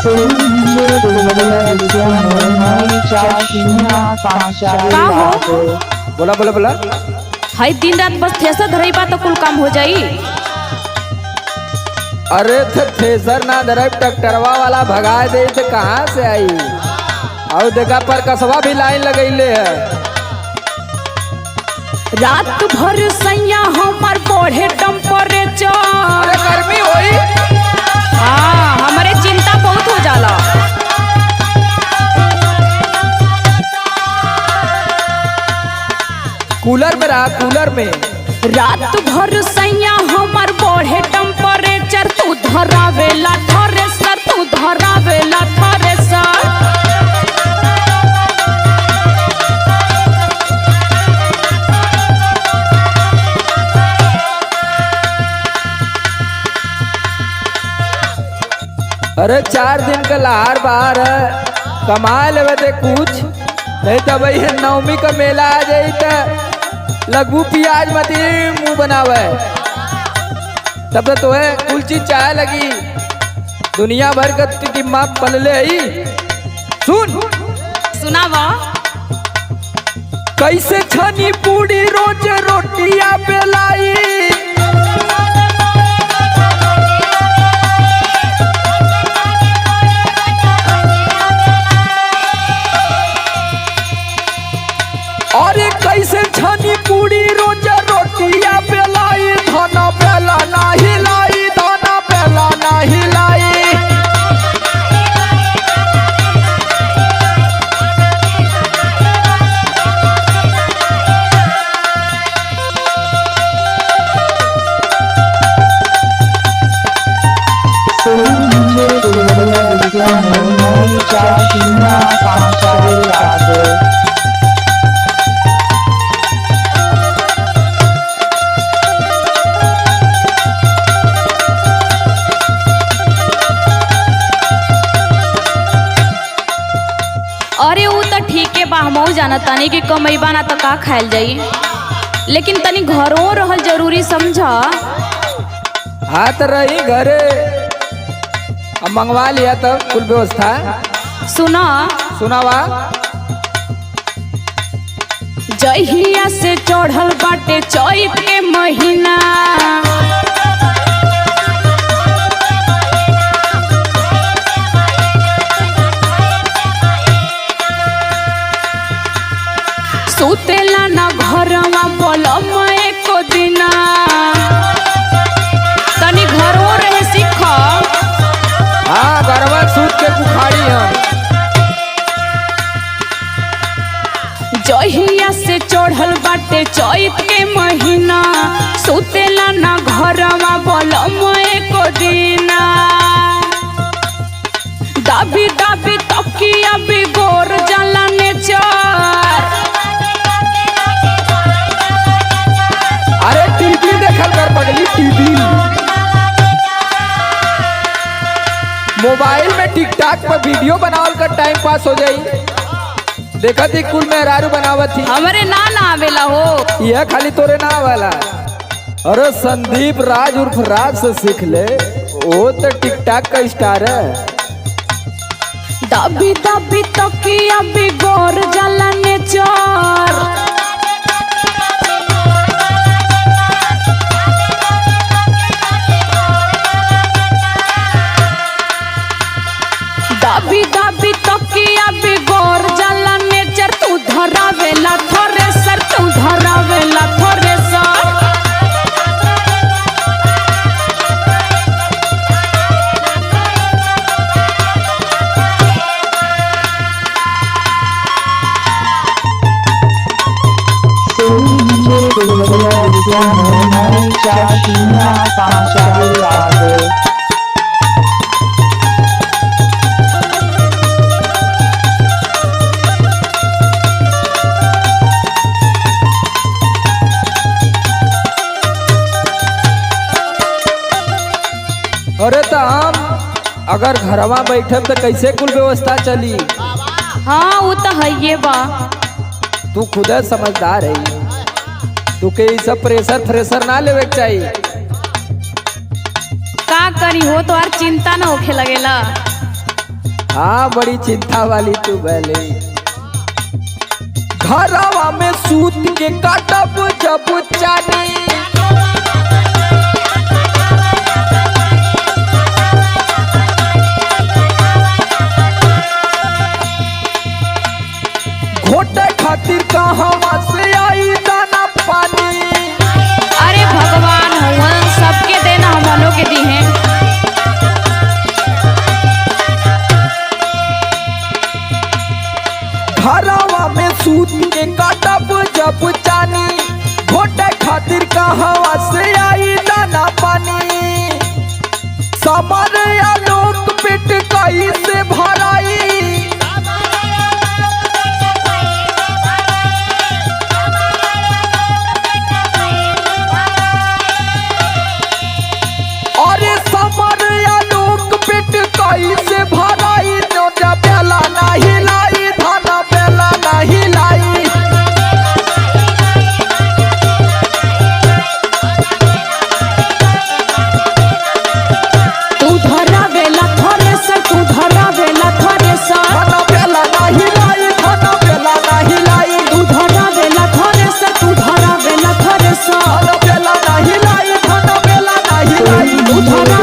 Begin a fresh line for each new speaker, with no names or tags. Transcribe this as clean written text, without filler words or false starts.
का हो?
बोला बोला बोला।
हाई दिन रात बस थ्रेसर धरई बा तो कुल काम हो जाई।
अरे थे थ्रेसर ना धरब ट्रैक्टरवा वाला भगा दे तो कहाँ से आई। और देखा पर कसवा भी लाइन लगैले है।
रात भर सैया हमार बढ़े टेम्परेचर।
अरे गर्मी होई।
हाँ हमारे चिंता बहुत हो जाला।
कूलर में रहा, कूलर में।
रात भर सैया हमार बढ़े टेम्परेचर। तू धरावेला थ्रेसर, तू धरावेला थ्रेसर।
अरे 4 दिन का लहार बाहर है, कमा लेवे दे कुछ। नहीं तो भाई नवमी का मेला आ जाई तो लगू प्याज मत मुंह बनावे। तब तो है कुल चीज चाहे लगी। दुनिया भर का टिम्मा पलले ही। सुन
सुनावा।
कैसे छनी पूरी रोज रोटियां बेलाई। अरे कैसे छनी पूरी रोज रोटियां बेलाई। धना बेला ना हिलाई, धना बेला ना हिलाई।
अरे वो तो ठीक है बा, हमहू जाना तानी कि कमैबा ना तो का खायल जाई। लेकिन तनी घरों रहल जरूरी समझा।
हाथ रही घरे, अब मंगवा लिया तो कुल व्यवस्था।
सुना
सुनावा।
जहिया से चढ़ल बाटे चैत के महीना। सुतेला ना घरवा बोलम एको दिना। तनी घरों रहे सीख।
हाँ गरबा सूत के बुखारी हम।
जहिया से चढ़ल बाटे चैत के महीना। सुतेला ना घरवा बोलम एको दिना। दाबी दाबी तकिया बिगोर जाला नेचर।
अरे टीवी देखल कर पगली, टीवी। मोबाइल में टिकटॉक पर वीडियो बनावल कर टाइम पास हो जाई। देखा थी कुल मेहरारू बनावत थी।
हमरे ना आवेला हो।
यह खाली तोरे ना वाला। अरे संदीप राज उर्फ राज से सीख ले, वो तो टिकटॉक का स्टार है।
दाबी दाबी तकिया बिगोर जाला नेचर। दाबी दाबी तकिया बिगोर जाला नेचर। तू धरावेला थ्रेसर, तू धरावेला थ्रेसर।
अरे तो हम अगर घरवा बैठे तो कैसे कुल व्यवस्था चली।
हाँ वो तो है ये बा।
तू खुद समझदार है। तू के ई सब प्रेशर फ्रेशर ना लेवे के चाहिए।
का करी हो तो चिंता ना होखे लगेला।
हाँ बड़ी चिंता वाली तू भले। घरवा में सूत के काटब जब चानी, घोटे खातिर कहवा से आई दाना पानी।
अरे भगवान हुआ सबके देना हमनों के दी हैं।
घरवा में सूत के काटब जब चानी, घोटे खातिर कहवा से आई दाना पानी। समर आलोक पेट कैसे भराई, अरे समर आलोक पेट कैसे भराई। नोटा बेला नहीं लाई, धाना बेला नहीं लाई।
तू धरा बेला थ्रेसर, तू धरा बेला थ्रेसर,
धाना बेला नहीं लाई, धाना बेला नहीं लाई।
तू धरा बेला थ्रेसर, तू धरा बेला थ्रेसर,
धाना बेला नहीं लाई, धाना बेला नहीं लाई।
तू धरा